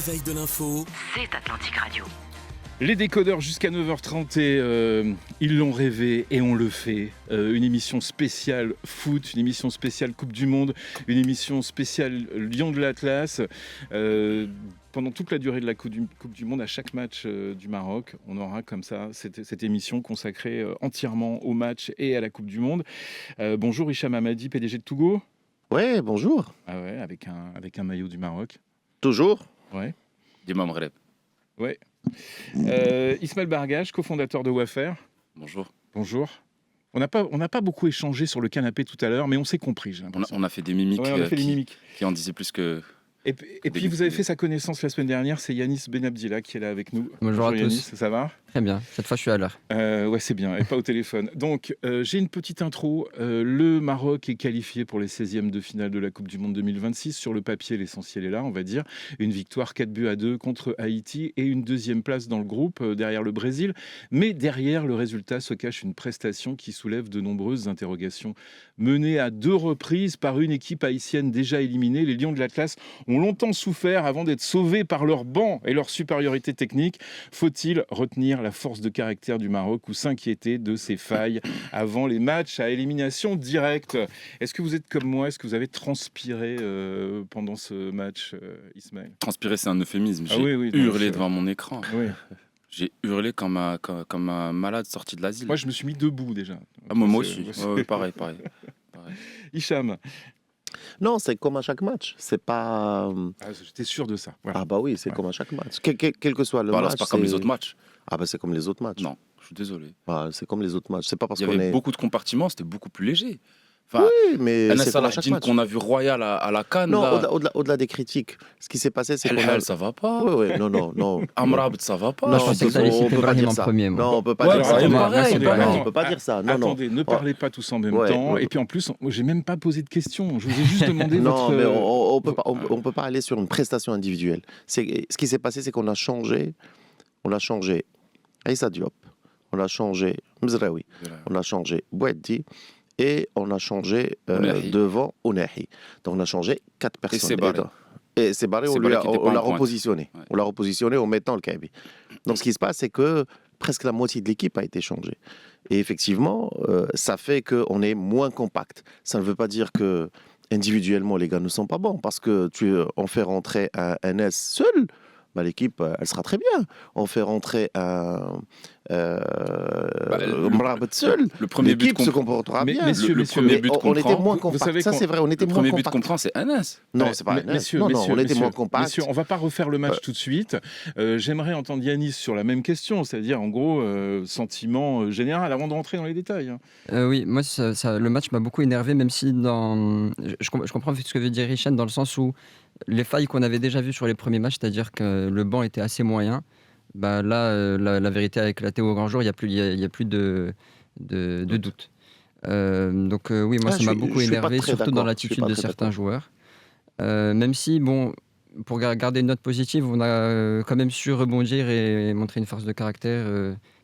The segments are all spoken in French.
réveil de l'info, c'est Atlantic Radio. Les décodeurs jusqu'à 9h30 et ils l'ont rêvé et on le fait. Une émission spéciale foot, une émission spéciale Coupe du Monde, une émission spéciale Lion de l'Atlas. Pendant toute la durée de la Coupe du Monde, à chaque match du Maroc, on aura comme ça cette émission consacrée entièrement au match et à la Coupe du Monde. Bonjour Hicham Hamadi, PDG de Togo. Ouais, bonjour. Ah ouais, avec un maillot du Maroc. Toujours. Ouais. D'Imam Ghreb. Ouais. Ismaël Bargage, cofondateur de Wafer. Bonjour. Bonjour. On n'a pas beaucoup échangé sur le canapé tout à l'heure, mais on s'est compris, j'ai l'impression. On a fait des mimiques, Ouais, on a fait des mimiques. Qui en disaient plus que... Et puis vous avez fait sa connaissance la semaine dernière, c'est Yanis Benabdila qui est là avec nous. Bonjour à Yanis, tous. ça va ? Très bien, cette fois je suis à l'heure. Ouais, c'est bien, et pas au téléphone. Donc, j'ai une petite intro. Le Maroc est qualifié pour les 16e de finale de la Coupe du Monde 2026. Sur le papier, l'essentiel est là, on va dire. Une victoire 4-2 contre Haïti et une deuxième place dans le groupe, derrière le Brésil. Mais derrière le résultat se cache une prestation qui soulève de nombreuses interrogations. Menée à 2 reprises par une équipe haïtienne déjà éliminée, les Lions de l'Atlas ont longtemps souffert avant d'être sauvés par leur banc et leur supériorité technique. Faut-il retenir la force de caractère du Maroc ou s'inquiéter de ses failles avant les matchs à élimination directe ? Est-ce que vous êtes comme moi ? Est-ce que vous avez transpiré pendant ce match, Ismaël ? Transpirer, c'est un euphémisme. J'ai oui, hurlé devant mon écran. Oui. J'ai hurlé comme un malade sorti de l'asile. Moi, je me suis mis debout déjà. Moi aussi. Ouais, pareil. Hicham. Non, c'est comme à chaque match. C'est pas. J'étais sûr de ça. Voilà. Ah bah oui, c'est comme à chaque match. Quel que soit le Alors, match. c'est pas comme les autres matchs. Ah bah c'est comme les autres matchs. Non, je suis désolé. Ah, c'est comme les autres matchs. C'est pas parce Il y qu'on avait est. beaucoup de compartiments, c'était beaucoup plus léger. Enfin, Oui, mais Anas c'est comme à chaque Salah match. qu'on a vu royal à la CAN. Non, là. au-delà des critiques, ce qui s'est passé, c'est El qu'on a. Hel, ça va pas. Oui, non. Amrabat, ça va pas. Non, je pensais que on t'allais citer peut pas Brahim dire en ça. premier, moi. Non, on peut pas Ouais, dire ça. Brahim, pareil, On peut pas dire ça. Non, Attendez, ne parlez pas tous en même Ouais, temps. ouais. Et puis en plus, j'ai même pas posé de questions. Je vous ai juste demandé Non, votre... mais on peut pas aller sur une prestation individuelle. Ce qui s'est passé, c'est qu'on a changé. On a changé Aïssa Diop, on a changé Mzraoui, on a changé Boueddi et on a changé devant Ounahi. Donc on a changé 4 personnes. Et c'est barré, on l'a repositionné. Ouais. On l'a repositionné en mettant le Kaby. Donc ce qui se passe, c'est que presque la moitié de l'équipe a été changée. Et effectivement, ça fait qu'on est moins compact. Ça ne veut pas dire que individuellement les gars ne sont pas bons, parce que on fait rentrer un NS seul, bah, l'équipe elle sera très bien. On fait rentrer un Mrabat seul, le premier but l'équipe se comportera bien. Messieurs, le premier but on était moins vous compact. savez Ça qu'on- c'est vrai, on était Le moins premier but compact. qu'on prend, c'est Anas. Non, c'est pas un Messieurs, non, on était moins compact. Messieurs, on va pas refaire le match tout de suite. J'aimerais entendre Yanis sur la même question, c'est-à-dire en gros sentiment général avant de rentrer dans les détails. Hein. Oui, moi le match m'a beaucoup énervé, même si je comprends ce que veut dire Hicham dans le sens où les failles qu'on avait déjà vues sur les premiers matchs, c'est-à-dire que le banc était assez moyen, bah là la vérité a éclaté au grand jour, il n'y a plus de doute. Donc oui, moi ça m'a beaucoup je suis pas énervé, très surtout d'accord. dans Je l'attitude suis pas de très certains d'accord. joueurs. Même si, bon, pour garder une note positive, on a quand même su rebondir et montrer une force de caractère,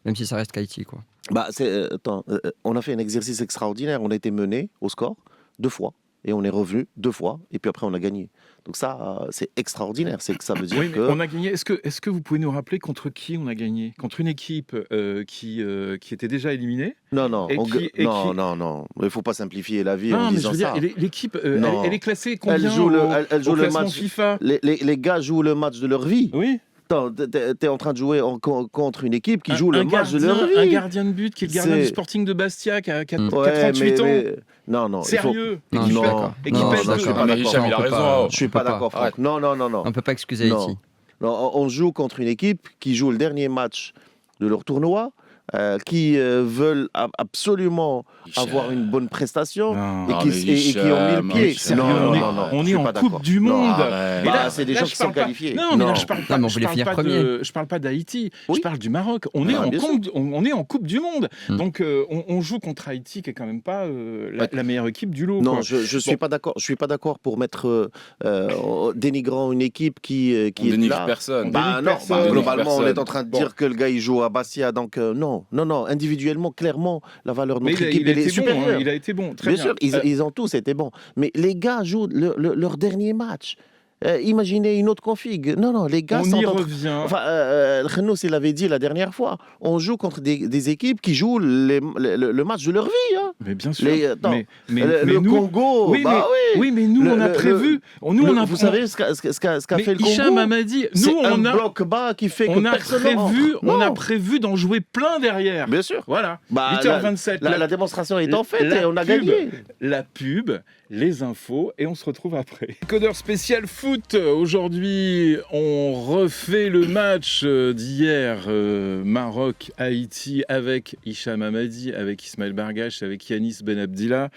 même si ça reste qu'Haïti, quoi. Bah, on a fait un exercice extraordinaire. On a été mené au score 2 fois et on est revenu 2 fois et puis après on a gagné. Donc ça, c'est extraordinaire. C'est que ça veut dire Oui, mais que on a gagné. Est-ce que vous pouvez nous rappeler contre qui on a gagné ? Contre une équipe qui était déjà éliminée ? non, Et qui- non. Il faut pas simplifier la vie en Non, mais je disant veux dire, ça. l'équipe, Non. elle est classée combien Elle joue au le classement match. FIFA ? Les gars jouent le match de leur vie. Oui. Attends, t'es en train de jouer contre une équipe qui joue le match de gardien, leur vie. un gardien de but qui est le gardien C'est- du Sporting de Bastia qui a 38 Ouais, ans. Non. Sérieux. Non, Et qui je suis pèse- d'accord. et qui Non, pèse je suis deux. d'accord. pas Mais d'accord. Hicham, il a On peut raison. pas- Je suis pas d'accord, Franck. Arrête. Non. On ne peut pas excuser Non. Haïti. Non, on joue contre une équipe qui joue le dernier match de leur tournoi, qui veulent absolument avoir une bonne prestation Non. et qui ont mis le pied. Sérieux, on je est suis en pas Coupe d'accord. du Non, Monde. arrête. Et Bah, c'est des gens je qui parle sont pas- qualifiés. Non, mais là, Non. je parle Non, pas. mais on Je voulait parle finir pas premier. je parle pas d'Haïti. Oui. Je parle du Maroc. On est Ah, en bien Coupe du Monde. Donc on joue contre Haïti, qui est quand même pas la meilleure équipe du lot. Non, quoi. je suis pas d'accord. Je suis pas d'accord pour mettre dénigrant une équipe qui On est dénigre là. personne. Bah dénigre non, personne. bah, On globalement, dénigre on est personne. en train de Bon. dire que le gars il joue à Bastia, donc non, individuellement, clairement, la valeur de Mais notre équipe il a elle est été bon. supérieure. Hein, il a été bon. Très Bien sûr, ils ont tous été bons. Mais les gars jouent leur dernier match. Imaginez une autre config. Non, les gars On sont y en train- revient. Enfin, Khenous, il avait dit la dernière fois, on joue contre des équipes qui jouent le match de leur vie. Hein. Mais bien sûr. Attends, mais le nous, Congo, oui, bah oui. oui, mais nous, on a prévu. Vous savez ce qu'a mais fait le Congo. Hicham Hamadi, nous, C'est on un a, bloc bas qui fait que on a personne prévu, rentre. on a Non. prévu d'en jouer plein derrière. Bien sûr. Voilà. Bah, 8h27. La démonstration est en fait la et on a pub. gagné. La pub, les infos, et on se retrouve après. Codeur spécial foot. Aujourd'hui, on refait le match d'hier, Maroc-Haïti, avec Hicham Hamadi, avec Ismaël Bargache, avec Yanis Benabdillah.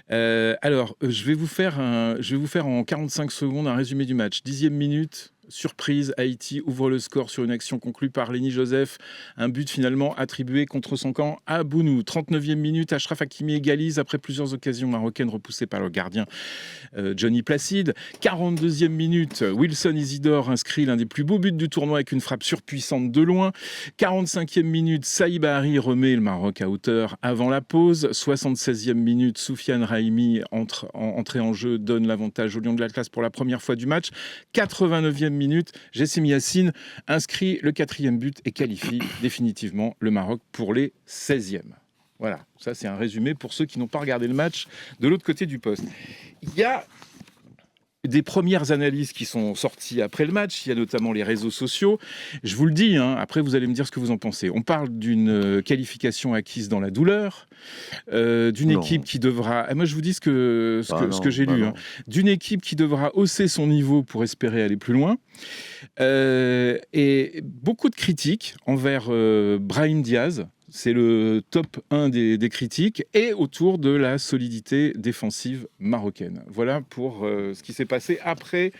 Alors, je vais vous faire en 45 secondes un résumé du match. 10e minute. Surprise, Haïti ouvre le score sur une action conclue par Lenny Joseph. Un but finalement attribué contre son camp à Bounou. 39e minute, Achraf Hakimi égalise après plusieurs occasions marocaines repoussées par le gardien Johnny Placide. 42e minute, Wilson Isidore inscrit l'un des plus beaux buts du tournoi avec une frappe surpuissante de loin. 45e minute, Saïb Bahri remet le Maroc à hauteur avant la pause. 76e minute, Soufiane Raimi entrée en jeu donne l'avantage au Lion de l'Atlas pour la première fois du match. 89e minute, Jessim Yassine inscrit le 4e but et qualifie définitivement le Maroc pour les 16e. Voilà, ça c'est un résumé pour ceux qui n'ont pas regardé le match de l'autre côté du poste. Il y a des premières analyses qui sont sorties après le match, il y a notamment les réseaux sociaux. Je vous le dis, après vous allez me dire ce que vous en pensez. On parle d'une qualification acquise dans la douleur, d'une équipe qui devra... moi je vous dis ce que j'ai lu. D'une équipe qui devra hausser son niveau pour espérer aller plus loin. Et beaucoup de critiques envers Brahim Diaz. C'est le top 1 des critiques, et autour de la solidité défensive marocaine. Voilà pour ce qui s'est passé après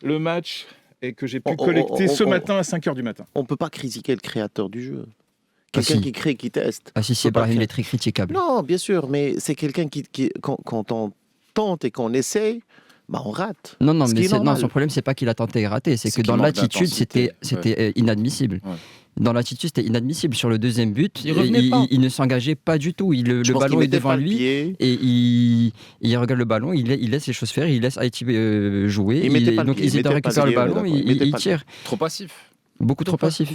le match et que j'ai pu collecter ce matin à 5h du matin. On ne peut pas critiquer le créateur du jeu. Quelqu'un qui crée, qui teste. Ah si, Brahim est très critiquable. Non, bien sûr, mais c'est quelqu'un qui quand on tente et qu'on essaye, bah on rate. Non, mais son problème, c'est pas qu'il a tenté et raté, c'est que dans l'attitude, c'était inadmissible. Ouais. Dans l'attitude, c'était inadmissible. Sur le deuxième but, il ne s'engageait pas du tout. Le ballon est devant lui et il regarde le ballon, il laisse les choses faire, il laisse Haïti jouer. Donc Isidore récupère le ballon, il tire. Trop passif. Beaucoup trop passif.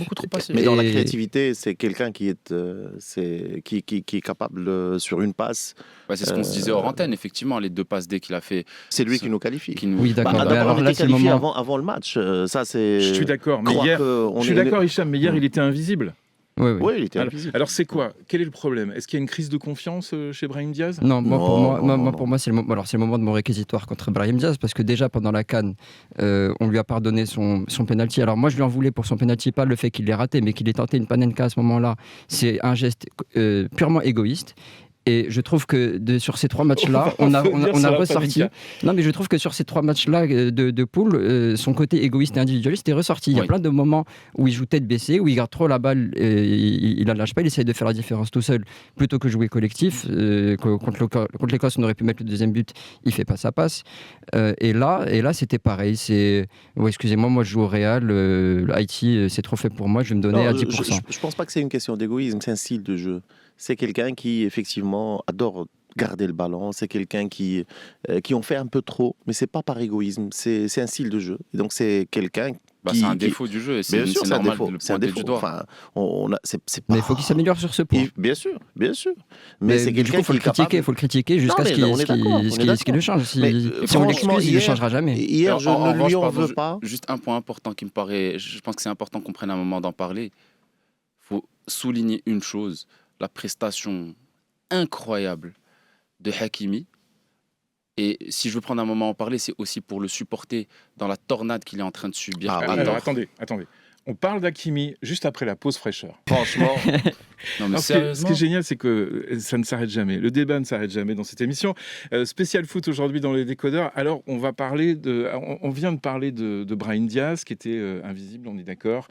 Mais dans la créativité, c'est quelqu'un qui est capable sur une passe. Ouais, c'est ce qu'on se disait hors antenne, effectivement, les 2 passes dès qu'il a fait. C'est lui qui nous qualifie. Oui, d'accord. Alors là, c'est le moment avant le match. Ça, c'est. Je suis d'accord, mais hier, Hicham, mais hier, il était invisible. Oui, il était invisible. Alors c'est quoi ? Quel est le problème ? Est-ce qu'il y a une crise de confiance chez Brahim Diaz ? Non, pour moi, c'est le moment de mon réquisitoire contre Brahim Diaz, parce que déjà pendant la CAN, on lui a pardonné son penalty. Alors moi, je lui en voulais pour son penalty, pas le fait qu'il l'ait raté, mais qu'il ait tenté une panenka à ce moment-là. C'est un geste purement égoïste. Et je trouve que sur ces 3 matchs-là, on a ressorti. Non, mais je trouve que sur ces 3 matchs-là de poule, son côté égoïste et individualiste est ressorti. Il y a plein de moments où il joue tête baissée, où il garde trop la balle, il la lâche pas, il essaye de faire la différence tout seul plutôt que jouer collectif. Contre l'Écosse, on aurait pu mettre le deuxième but, il fait pas sa passe. Et là, c'était pareil. Excusez-moi, moi je joue au Real, Haïti, c'est trop fait pour moi, je vais me donner à 10%. Je pense pas que c'est une question d'égoïsme, c'est un style de jeu. C'est quelqu'un qui, effectivement, adore garder le ballon. C'est quelqu'un qui en fait un peu trop, mais c'est pas par égoïsme. C'est un style de jeu. Et donc, c'est quelqu'un c'est un défaut du jeu. C'est normal de le pointer du doigt. Enfin, mais il faut qu'il s'améliore sur ce point. Bien sûr. Mais c'est quelqu'un qui il faut le critiquer jusqu'à ce qu'il le change. Si on l'excuse, il ne changera jamais. Hier, je ne lui en veux pas. Juste un point important qui me paraît... Je pense que c'est important qu'on prenne un moment d'en parler. Il faut souligner une chose. La prestation incroyable de Hakimi. Et si je veux prendre un moment à en parler, c'est aussi pour le supporter dans la tornade qu'il est en train de subir. Alors, attendez. On parle d'Hakimi juste après la pause fraîcheur. Franchement. Ce qui est génial, c'est que ça ne s'arrête jamais. Le débat ne s'arrête jamais dans cette émission. Spécial foot aujourd'hui dans les décodeurs. Alors, on vient de parler de Brahim Diaz, qui était invisible, on est d'accord.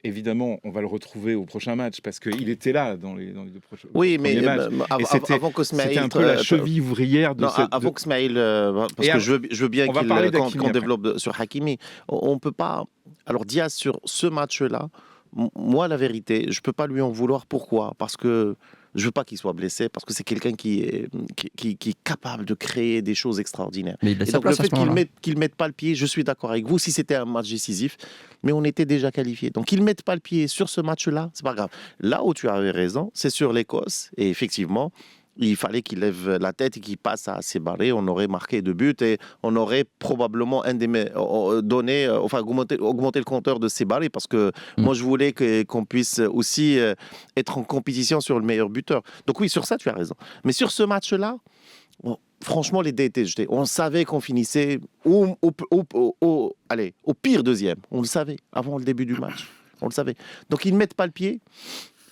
Évidemment, on va le retrouver au prochain match parce qu'il était là dans les 2 prochains matchs. Oui, mais avant que Smaïl... C'était un peu la cheville ouvrière de cette... Avant que Smaïl... parce que je veux bien qu'on développe sur Hakimi. On ne peut pas... Alors Diaz, sur ce match-là, moi, la vérité, je ne peux pas lui en vouloir. Pourquoi ? Parce que Je veux pas qu'il soit blessé parce que c'est quelqu'un qui est capable de créer des choses extraordinaires. Mais il laisse Et sa donc le place à fait ce moment-là. qu'il mette pas le pied, je suis d'accord avec vous. Si c'était un match décisif, mais on était déjà qualifié. Donc qu'ils mettent pas le pied sur ce match-là, c'est pas grave. Là où tu avais raison, c'est sur l'Écosse. Et effectivement, il fallait qu'il lève la tête et qu'il passe à Sébarré. On aurait marqué 2 buts et on aurait probablement augmenté le compteur de Sébarré parce que moi, je voulais qu'on puisse aussi être en compétition sur le meilleur buteur. Donc oui, sur ça, tu as raison. Mais sur ce match-là, bon, franchement, les dés étaient jetés. On savait qu'on finissait au pire deuxième. On le savait avant le début du match. On le savait. Donc ils ne mettent pas le pied.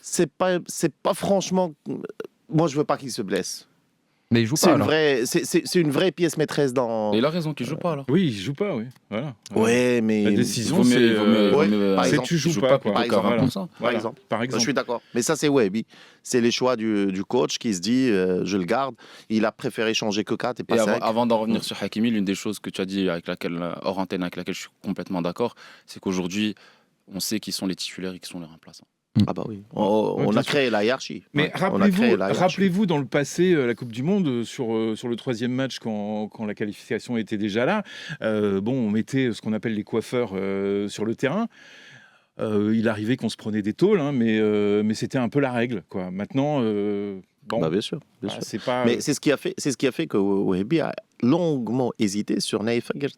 C'est pas franchement... Moi, je veux pas qu'il se blesse. Mais il joue C'est pas une, alors. c'est une vraie pièce maîtresse dans... Et il a raison qu'il joue pas alors. Oui, il joue pas, oui. Voilà. Ouais, mais... La décision, c'est par c'est exemple, tu joues joue pas, pas quoi. plutôt qu'à Voilà. 20%. Par Voilà. exemple. Par Je exemple. suis d'accord. Mais ça, c'est Webby. C'est les choix du coach qui se dit, je le garde. Il a préféré changer que 4 et pas Et 5. avant d'en revenir sur Hakimi, l'une des choses que tu as dit hors antenne, avec laquelle je suis complètement d'accord, c'est qu'aujourd'hui, on sait qui sont les titulaires et qui sont les remplaçants. Ah bah oui. On bien a sûr. créé la hiérarchie. Mais On a créé la hiérarchie. rappelez-vous dans le passé, la Coupe du Monde, sur le troisième match, quand la qualification était déjà là, on mettait ce qu'on appelle les coiffeurs sur le terrain. Il arrivait qu'on se prenait des tôles, hein, mais c'était un peu la règle, quoi. Maintenant, Bah, bien sûr. Bien sûr. c'est pas... Mais c'est ce qui a fait que Wahbi a longuement hésité sur Naïf Aguert,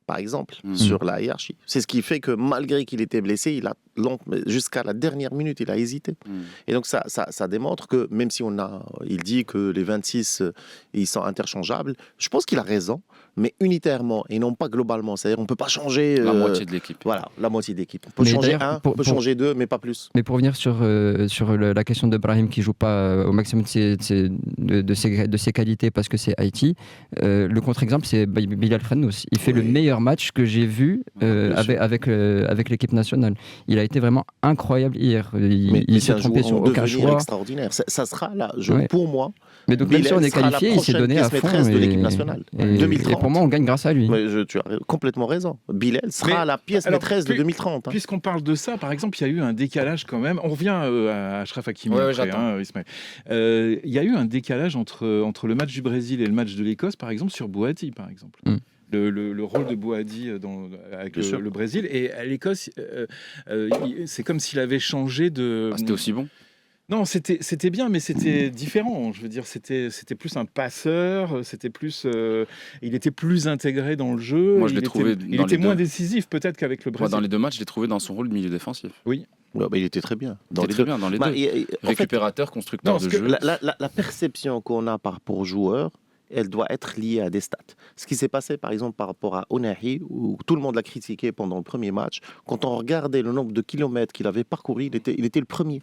par exemple, sur la hiérarchie. C'est ce qui fait que malgré qu'il était blessé, jusqu'à la dernière minute, il a hésité. Et donc ça démontre que même si il dit que les 26, ils sont interchangeables, je pense qu'il a raison, mais unitairement et non pas globalement. C'est-à-dire on ne peut pas changer... La moitié de l'équipe. Voilà, la moitié de l'équipe. On peut Mais changer d'ailleurs, on peut changer 2, mais pas plus. Mais pour revenir sur la question de Brahim qui joue pas au maximum de ses qualités parce que c'est Haïti, le contre-exemple c'est Bilal Frenous. Il fait le meilleur match que j'ai vu avec l'équipe nationale. Il a été vraiment incroyable hier. Il s'est trompé sur aucun choix. Extraordinaire. Ça sera là, pour moi. Mais donc même si on est sera la qualifié, il s'est donné à prochaine fond. pièce maîtresse de l'équipe nationale. Et 2030. pour moi, on gagne grâce à lui. Tu as complètement raison. Bilal sera la pièce maîtresse de 2030. Puisqu'on parle de ça, par exemple, il y a eu un décalage quand même. On revient à Achraf Hakimi. Ouais, après, j'attends. Ismaël. Il y a eu un décalage entre le match du Brésil et le match de l'Écosse, par exemple, sur Boadi, par exemple. Le rôle de Boadi avec le Brésil. Et à l'Écosse, c'est comme s'il avait changé de... C'était aussi bon. Non, c'était bien, mais c'était différent. Je veux dire, c'était plus un passeur, il était plus intégré dans le jeu. Moi, je l'ai trouvé il était moins décisif peut-être qu'avec le Brésil. Moi, dans les deux matchs, je l'ai trouvé dans son rôle de milieu défensif. Oui. Il était très bien. Dans les deux. Récupérateur, constructeur de jeu. La perception qu'on a par rapport aux joueurs, elle doit être liée à des stats. Ce qui s'est passé, par exemple, par rapport à Onahi, où tout le monde l'a critiqué pendant le premier match, quand on regardait le nombre de kilomètres qu'il avait parcouru, il était le premier.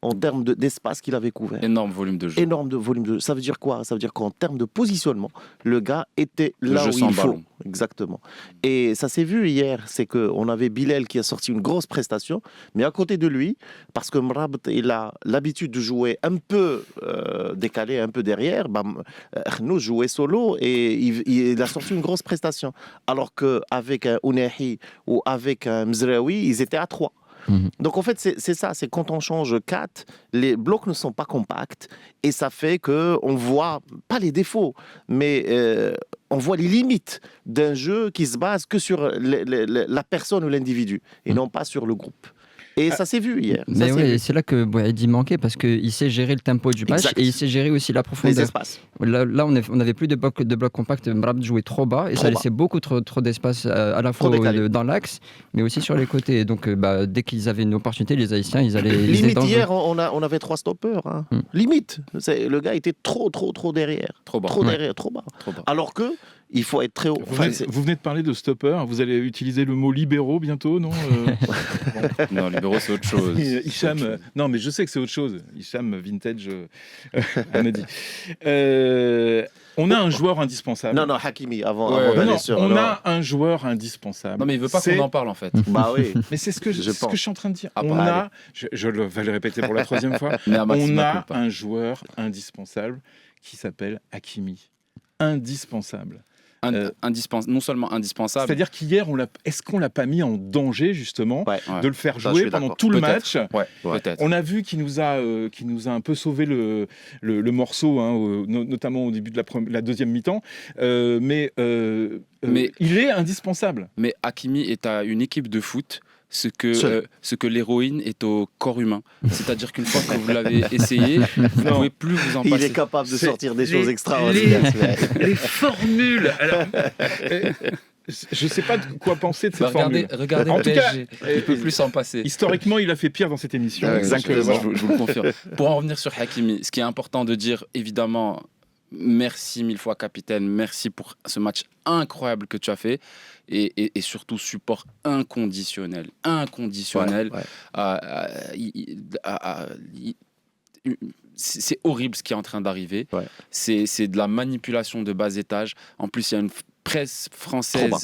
En termes d'espace qu'il avait couvert. Énorme volume de jeu. Énorme volume de jeu. Ça veut dire quoi? Ça veut dire qu'en termes de positionnement, le gars était là où il faut. Exactement. Et ça s'est vu hier, c'est qu'on avait Bilal qui a sorti une grosse prestation, mais à côté de lui, parce que Mrabt, il a l'habitude de jouer un peu décalé, un peu derrière, nous jouait solo et il a sorti une grosse prestation. Alors qu'avec un Ounahi ou avec un Mzraoui, ils étaient à 3. Donc en fait c'est ça, c'est quand on change 4, les blocs ne sont pas compacts et ça fait qu'on voit pas les défauts, mais on voit les limites d'un jeu qui se base que sur la personne ou l'individu et non pas sur le groupe. Et ça s'est vu hier. Mais oui, c'est là que Boadi manquait parce qu'il sait gérer le tempo du match et il sait gérer aussi la profondeur. Les espaces. Là on n'avait plus de bloc compact. Mrabt jouait trop bas et ça laissait beaucoup trop d'espace à la fois dans l'axe, mais aussi sur les côtés. Donc dès qu'ils avaient une opportunité, les Haïtiens, ils allaient. Limite hier, on avait 3 stoppeurs. Hein. Limite, le gars était trop derrière, trop bas, trop bas. Alors que il faut être très haut. Vous venez de parler de stopper. Vous allez utiliser le mot libéraux bientôt, non Non, libéraux, c'est autre chose. Hicham, non, mais je sais que c'est autre chose. Hicham, vintage, on a dit. On a un joueur indispensable. Non, Hakimi, avant d'aller sur... On a un joueur indispensable. Non, mais il veut pas qu'on en parle, en fait. Bah oui. Mais c'est ce que je suis en train de dire. Ah, je vais le répéter pour la 3e fois, on a un joueur indispensable qui s'appelle Hakimi. Indispensable. Non seulement indispensable. C'est-à-dire qu'hier, est-ce qu'on l'a pas mis en danger justement Ouais. Ouais. de le faire Ça, je jouer suis pendant d'accord. tout le Peut-être. match? Ouais. Peut-être. On a vu qu'il nous a un peu sauvé le morceau, hein, notamment au début de la deuxième mi-temps. Mais il est indispensable. Mais Hakimi est à une équipe de foot ce que l'héroïne est au corps humain. C'est-à-dire qu'une fois que vous l'avez essayé, vous ne pouvez plus vous en Il passer. est capable de C'est sortir des choses les- extraordinaires. Les formules. Alors, je ne sais pas de quoi penser de cette Regardez formule. En le tout cas, PSG, il ne peut plus s'en passer. Historiquement, il a fait pire dans cette émission. Exactement. Je vous le confirme. Pour en revenir sur Hakimi, ce qui est important de dire, évidemment, merci mille fois capitaine, merci pour ce match incroyable que tu as fait et surtout support inconditionnel. C'est horrible ce qui est en train d'arriver. Ouais. C'est de la manipulation de bas étage. En plus, il y a une presse française Trop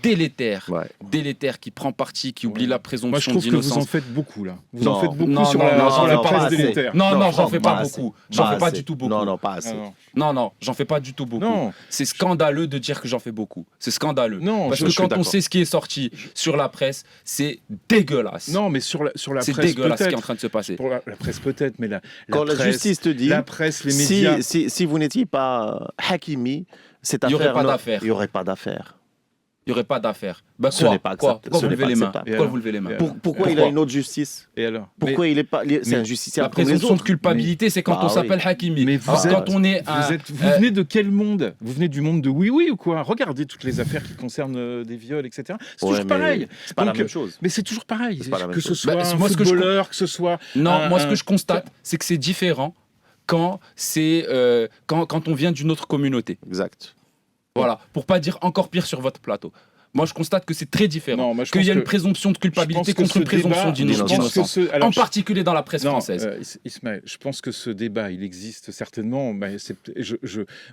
délétère qui prend parti, qui oublie Ouais. la Moi, je présomption trouve que vous en d'innocence. faites beaucoup, là. Vous Non. en faites beaucoup Non, sur non, la, non, sur la non, presse pas assez. délétère. Non, j'en franchement, fais pas assez. beaucoup. J'en fais pas assez. du tout beaucoup. Non, pas Ah, assez. non. Non, j'en fais pas du tout beaucoup. Non. C'est scandaleux de dire que j'en fais beaucoup. C'est scandaleux. Non, Parce je que suis quand on d'accord. sait ce qui est sorti sur la presse, c'est dégueulasse. Non, mais sur la c'est presse, dégueulasse ce qui est en peut-être. train de se passer. Pour la presse, peut-être, mais la Quand la presse, justice te dit, la presse, les médias. si vous n'étiez pas Hakimi, cette Il y aurait affaire, pas non, d'affaire. il n'y aurait pas d'affaire. Il n'y aurait pas d'affaire. Bah, Ce quoi n'est pas Quoi acceptable. Pourquoi Ce vous n'est levez pas les mains acceptable. Pourquoi vous levez les mains Pourquoi il a Pourquoi une autre justice? Et alors Pourquoi il est pas. C'est un mais justiciable La comme les présomption de autres. culpabilité, c'est quand Bah on oui. s'appelle Hakimi. Mais vous Quand on est Vous venez de quel monde? Vous venez du monde de Oui Oui ou quoi? Regardez toutes les affaires qui concernent des viols, etc. C'est Ouais, toujours mais pareil. C'est pas la Donc, même chose. Mais c'est toujours pareil. C'est pas la même Que ce chose. soit Bah, un moi, ce que je footballeur, que ce soit. Non, moi, ce un- que je constate, c'est que c'est différent quand on vient d'une autre communauté. Exact. Voilà, pour pas dire encore pire sur votre plateau. Moi, je constate que c'est très différent. Non, moi, je Qu'il y a pense une que- présomption de je pense culpabilité que contre ce une présomption débat- je pense que d'innocence. ce- alors, En je- particulier dans la presse Non, française. Ismaël, je pense que ce débat, il existe certainement. Mais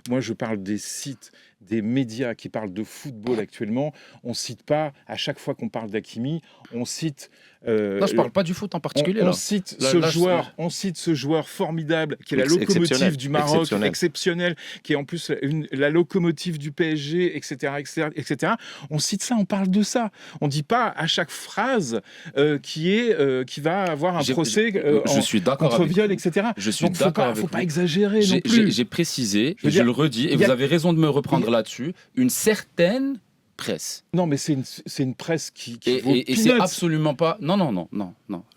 moi, je parle des sites, des médias qui parlent de football actuellement. On cite pas, à chaque fois qu'on parle d'Hakimi, on cite. Non, je parle pas du foot en particulier. On là. cite Là, on cite ce joueur formidable qui est la Exceptionnel. locomotive du Maroc, Exceptionnel. exceptionnel, qui est en plus la locomotive du PSG, etc., etc. On cite ça, on parle de ça. On dit pas à chaque phrase qui va avoir un procès Je suis d'accord contre avec viol, vous. etc. Je suis Donc faut d'accord pas, avec faut pas vous. exagérer non plus. J'ai précisé, Je veux et je dire, le redis, et il y a- vous avez raison de me reprendre là-dessus, une certaine presse. Non, mais c'est une presse qui vaut Et c'est peanuts. absolument pas. Non.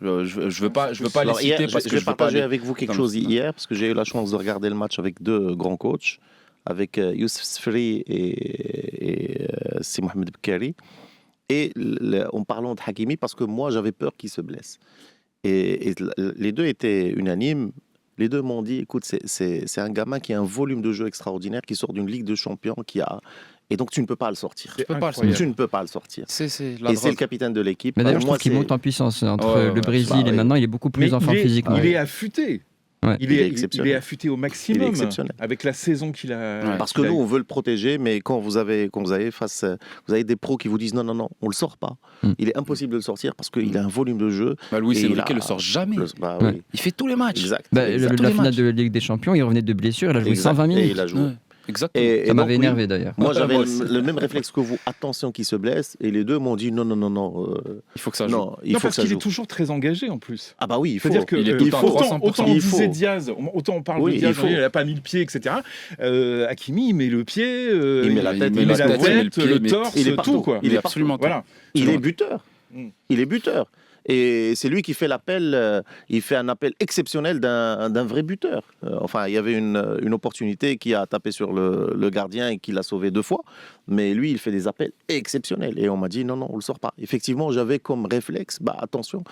Je veux pas les Alors, hier, citer parce je que vais je veux pas partager aller. avec vous quelque dans le- chose hier, parce que j'ai eu la chance de regarder le match avec deux grands coachs, avec Youssef Sfri et Si Mohamed Bkari. Et en parlant de Hakimi, parce que moi, j'avais peur qu'il se blesse. Et les deux étaient unanimes. Les deux m'ont dit, écoute, c'est un gamin qui a un volume de jeu extraordinaire, qui sort d'une Ligue de Champions, et donc tu ne peux pas le sortir. C'est peux pas le incroyable. Tu ne peux pas le sortir. C'est Et c'est le capitaine de l'équipe. Mais d'ailleurs, je Moi, trouve qu'il c'est- monte en puissance entre Ouais, le Brésil bah et oui. maintenant, il est beaucoup plus Mais en forme physiquement. il est affûté. Ouais. Il Il est est exceptionnel. affûté au Il est maximum exceptionnel. avec la saison qu'il a. Ouais. Parce que qu'il a nous, eue. on veut le protéger, mais quand vous avez vous avez des pros qui vous disent non, on le sort pas. Mm. Il est impossible de le sortir parce qu'il a un volume de jeu. Bah, Luis Et Enrique il a- le sort jamais. Bah Ouais. oui, Il fait tous les matchs. exact. Bah, exact. tous la les finale matchs. de Ligue des Champions, il revenait de blessure, il a joué Exact. 120 Et minutes. il a joué. Ouais, exactement. Et Ça donc, m'avait oui, énervé d'ailleurs. Moi, j'avais Moi aussi. le même réflexe que vous. Attention qu'il se blesse. Et les deux m'ont dit non, Il faut que ça joue. non, il Non, faut parce que ça qu'il joue. est toujours très engagé en plus. Ah bah oui, il faut. C'est-à-dire que Il est tout le temps à autant 300%. on Il disait faut. Diaz, autant on parle Oui, de Diaz, il faut. il n'a pas mis le pied, etc. Hakimi, il met le pied, Il met la tête, il met la il met le tête, pied, le mais torse, il est tout partout. quoi. Il est absolument tout. Voilà. Il est buteur. Mm. Il est buteur. Et c'est lui qui fait l'appel, il fait un appel exceptionnel d'un vrai buteur. Enfin, il y avait une opportunité qui a tapé sur le gardien et qui l'a sauvé 2 fois. Mais lui, il fait des appels exceptionnels. Et on m'a dit non, on ne le sort pas. Effectivement, j'avais comme réflexe, attention.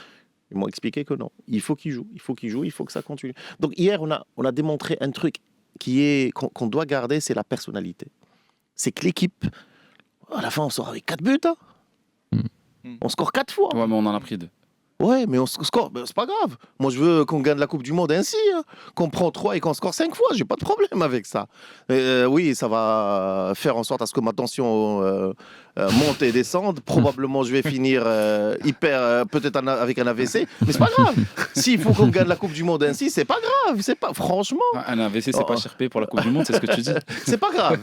Ils m'ont expliqué que non, il faut qu'il joue, il faut que ça continue. Donc hier, on a démontré un truc qu'on doit garder, c'est la personnalité. C'est que l'équipe, à la fin, on sort avec 4 buts. Hein. Mm. On score 4 fois. Ouais, mais on en a pris 2. Ouais, mais on score, c'est pas grave. Moi, je veux qu'on gagne la Coupe du Monde ainsi, hein. Qu'on prend 3 et qu'on score 5 fois. J'ai pas de problème avec ça. Oui, ça va faire en sorte à ce que ma tension monte et descende. Probablement, je vais finir peut-être avec un AVC, mais c'est pas grave. S'il faut qu'on gagne la Coupe du Monde ainsi, c'est pas grave. C'est pas, franchement, Un AVC, c'est pas cher payé pour la Coupe du Monde, c'est ce que tu dis. c'est pas grave.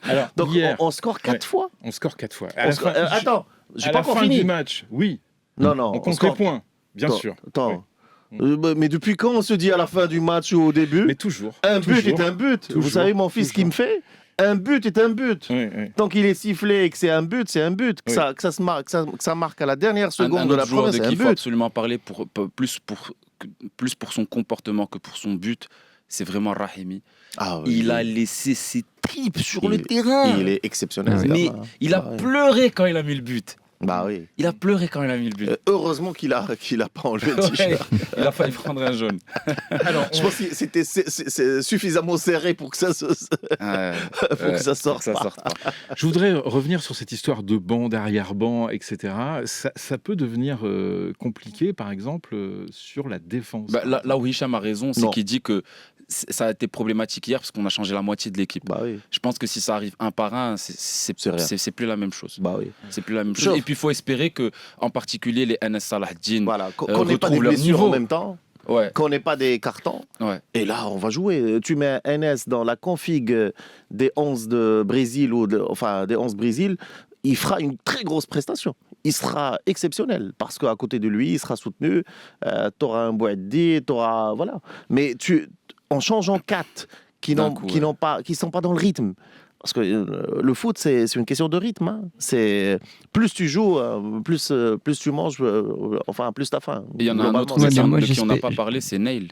Alors, Donc, hier, on score 4 fois. on score 4 fois. Attends, j'ai à pas la encore fin fini. du match, oui, Non, non, on compte les score. points, bien Attends, sûr. Attends. Mais depuis quand on se dit à la fin du match ou au début, Mais toujours. un but toujours. est un but. Vous Toujours, savez, mon fils, ce qu'il me fait, un but est un but. Oui, oui. Tant qu'il est sifflé et que c'est un but, c'est un but. Que, Oui. ça se marque, que ça marque à la dernière seconde Un de la autre joueur première, de c'est qui un il faut but. absolument parler plus pour son comportement que pour son but, c'est vraiment Rahimi. Ah oui, Il a laissé ses tripes sur le il- terrain. il est exceptionnel. ce Mais gamin, hein. il a Bah oui. pleuré quand il a mis le but. Bah oui. Il a pleuré quand il a mis le but. Heureusement qu'il a pas enlevé le Ouais, t-shirt. il a failli prendre un jaune. Alors, Je pense que c'est suffisamment serré pour que ça, pour que ça sorte. Ça sorte pas. je voudrais revenir sur cette histoire de banc, d'arrière-banc, etc. Ça peut devenir compliqué, par exemple, sur la défense. Bah, là où Hicham a raison, c'est Non. qu'il dit que ça a été problématique hier parce qu'on a changé la moitié de l'équipe. Bah oui. Je pense que si ça arrive un par un, C'est rien. c'est plus la même chose. Bah oui. C'est plus la même chose. Sauf- Et puis il faut espérer que, en particulier, les NS Salahdine, Voilà. Qu'on n'ait pas des retrouvent leur blessures en niveau. même temps. ouais, Qu'on n'ait pas des cartons. ouais. Et là, on va jouer. Tu mets NS dans la config des 11 de Brésil, des 11 Brésil, il fera une très grosse prestation. Il sera exceptionnel parce qu'à côté de lui, il sera soutenu. Tu auras un Boadi, tu auras. Voilà. Mais en changeant 4 qui D'un n'ont coup, qui n'ont pas, qui sont pas dans le rythme. Parce que le foot, c'est une question de rythme. Hein. C'est plus tu joues, plus tu manges, plus t'as faim. Et il y en a un Globalement, autre Ouais, aussi mais de moi, qui on n'a j'espère- pas parlé, c'est Nail.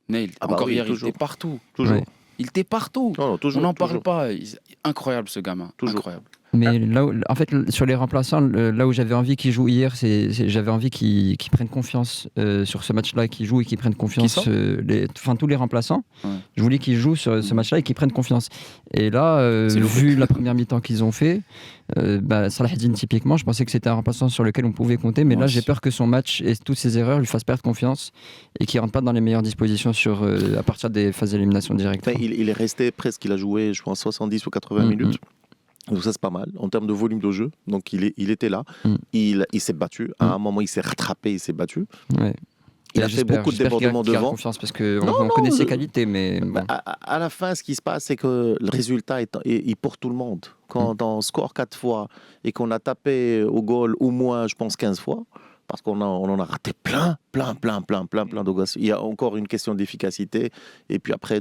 Nail. Ah bah Encore oui, hier, toujours. il était partout. toujours. Ouais. Il était partout. Non, non, toujours. On n'en parle toujours. pas. Incroyable ce gamin. Toujours. Incroyable. Mais là, en fait, sur les remplaçants, là où j'avais envie qu'ils jouent hier, j'avais envie qu'ils prennent confiance sur ce match-là, qu'ils jouent et qu'ils prennent confiance. ça Tous les remplaçants. Ouais. Je voulais qu'ils jouent sur ce match-là et qu'ils prennent confiance. Et là, C'est lourd. vu la première mi-temps qu'ils ont fait, Salahdine typiquement, je pensais que c'était un remplaçant sur lequel on pouvait compter. Mais Moi là, j'ai aussi. peur que son match et toutes ses erreurs lui fassent perdre confiance et qu'il rentre pas dans les meilleures dispositions à partir des phases d'élimination directe. Enfin, il est resté presque, il a joué, je pense, 70 ou 80 minutes. Donc ça, c'est pas mal en termes de volume de jeu. Donc il était là. Mm. Il s'est battu. À un moment, il s'est rattrapé, il s'est battu. Ouais. Il Et a fait j'espère- beaucoup de j'espère qu'il débordements qu'il garde devant. confiance parce qu'on Non, on non, connaît ses le- qualités, mais bon. À la fin, ce qui se passe, c'est que le résultat est pour tout le monde. Quand on score 4 fois et qu'on a tapé au goal au moins, je pense, 15 fois, parce qu'on en a raté plein d'occasions. Il y a encore une question d'efficacité et puis après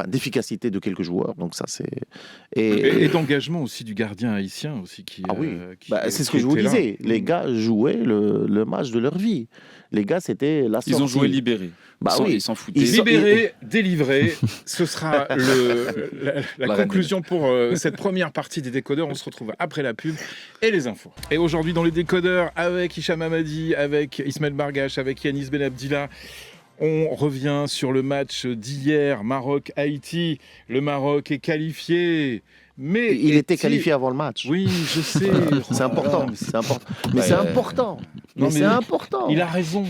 d'efficacité de quelques joueurs. Donc ça, c'est... Et d'engagement aussi du gardien haïtien aussi qui. Ah oui, qui- c'est ce qui que je vous était là. disais. Les gars jouaient le match de leur vie. Les gars, c'était la sortie. Ils ont joué libérés. Bah Ils oui. s'en foutaient. Ils sont- Libéré, délivré, ce sera la La conclusion pour cette première partie des décodeurs. On se retrouve après la pub et les infos. Et aujourd'hui dans les décodeurs, avec Hicham Hamadi, avec Ismaël Bargache, avec Yanis Benabdillah, on revient sur le match d'hier, Maroc-Haïti. Le Maroc est qualifié. Mais Il était est-il- qualifié avant le match. Oui, je sais. C'est important. Oh, C'est important. Mais Ouais, c'est important. Non, Mais mais c'est important. il a raison.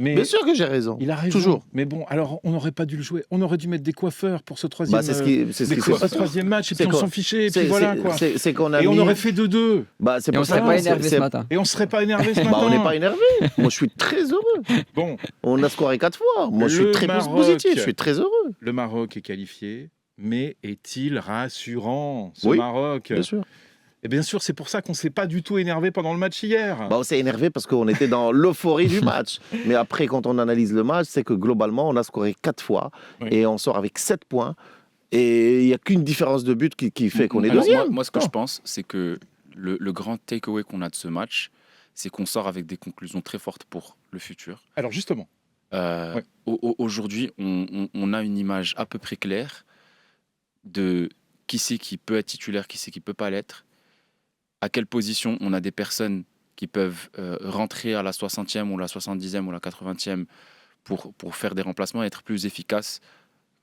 Mais Bien sûr que j'ai raison. il a raison. Toujours. Mais bon, alors on n'aurait pas dû le jouer. On aurait dû mettre des coiffeurs pour ce troisième. Bah, c'est ce qui s'est passé. troisième match et C'est puis on quoi s'en fichait et C'est- puis voilà c'est- quoi. c'est qu'on a Et on mis- aurait fait 2-2 Bah, c'est Et on pour serait ça pas que énervé c'est- ce matin. et on serait pas énervé ce matin. Bah, on n'est pas énervé. Moi, je suis très heureux. Bon, On a scoré 4 fois. Moi, je suis Le très Maroc. positif. Je suis très heureux. le Maroc est qualifié, mais est-il rassurant ce Oui, Maroc? Bien sûr. Et bien sûr, c'est pour ça qu'on s'est pas du tout énervé pendant le match hier. Bah, on s'est énervé parce qu'on était dans l'euphorie du match. Mais après, quand on analyse le match, c'est que globalement, on a scoré 4 fois Oui. et on sort avec 7 points. Et il n'y a qu'une différence de but qui fait qu'on est Alors, deuxième. moi, ce que Non. je pense, c'est que le grand takeaway qu'on a de ce match, c'est qu'on sort avec des conclusions très fortes pour le futur. Alors justement, Ouais. Aujourd'hui, on a une image à peu près claire de qui c'est qui peut être titulaire, qui c'est qui peut pas l'être, à quelle position on a des personnes qui peuvent rentrer à la 60e ou la 70e ou la 80e pour faire des remplacements et être plus efficaces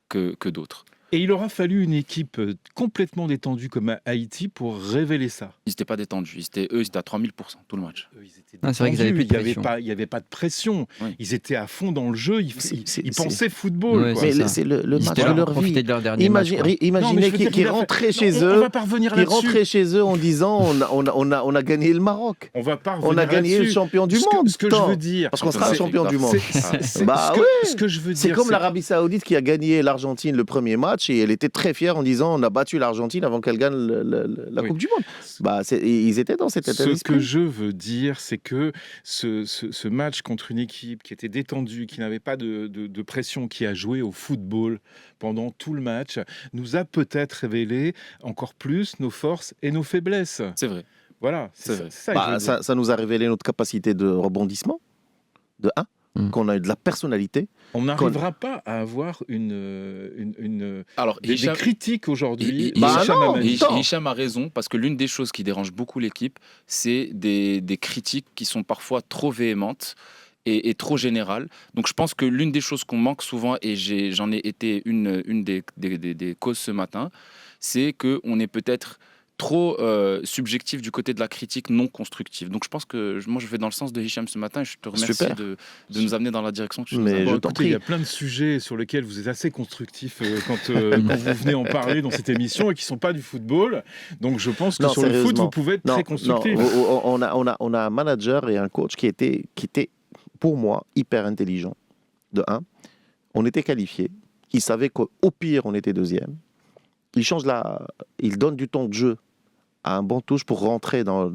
que d'autres. Et il aura fallu une équipe complètement détendue comme à Haïti pour révéler ça. Ils n'étaient pas détendus. Ils étaient à 3000% tout le match. Eux, ils étaient C'est vrai qu'ils avaient plus de détendus, pression. il n'y avait pas de pression. Oui. Ils étaient à fond dans le jeu, ils C'est- pensaient football. Ouais, quoi. c'est Mais ça. c'est le Ils match étaient de là pour leur vie. profiter de leur dernier match. quoi. Non, mais Imaginez je veux dire, qu'ils il a rentraient fait- chez on eux. va pas revenir Qui là-dessus. rentraient chez eux en disant on a gagné le Maroc. On va pas On revenir a gagné le là-dessus. champion du Ce que- monde. Ce que je Tant. veux dire, Parce qu'on sera C'est- champion du monde. Bah ce que, ouais. ce que je veux C'est dire, comme l'Arabie Saoudite qui a gagné l'Argentine le premier match et elle était très fière en disant on a battu l'Argentine avant qu'elle gagne la Oui. Coupe du Monde. Bah, ils étaient dans cet état Ce d'esprit. que je veux dire, c'est que ce match contre une équipe qui était détendue, qui n'avait pas de pression, qui a joué au football pendant tout le match, nous a peut-être révélé encore plus nos forces et nos faiblesses. C'est vrai. Voilà, C'est vrai. ça que je veux Bah, dire. ça nous a révélé notre capacité de rebondissement, de 1, qu'on a eu de la personnalité. On n'arrivera pas à avoir une Alors, des Hicham, critiques aujourd'hui. Bah Hicham non, Amani. Tant. Hicham a raison, parce que l'une des choses qui dérange beaucoup l'équipe, c'est des critiques qui sont parfois trop véhémentes et trop générales. Donc je pense que l'une des choses qu'on manque souvent, et j'en ai été une des causes ce matin, c'est qu'on est peut-être trop subjectif du côté de la critique non constructive. Donc je pense que moi je vais dans le sens de Hicham ce matin et je te remercie Super. de nous amener dans la direction que tu nous Mais as Bon, je t'en écoutez, il y prie. a plein de sujets sur lesquels vous êtes assez constructif quand vous venez en parler dans cette émission et qui ne sont pas du football. Donc je pense que Non, sur le foot, sérieusement. vous pouvez être Non, très constructif. non, on a un manager et un coach qui était pour moi hyper intelligent. De 1, on était qualifiés. Il savait qu'au pire on était deuxième. Il donne du temps de jeu à un bon touche pour rentrer dans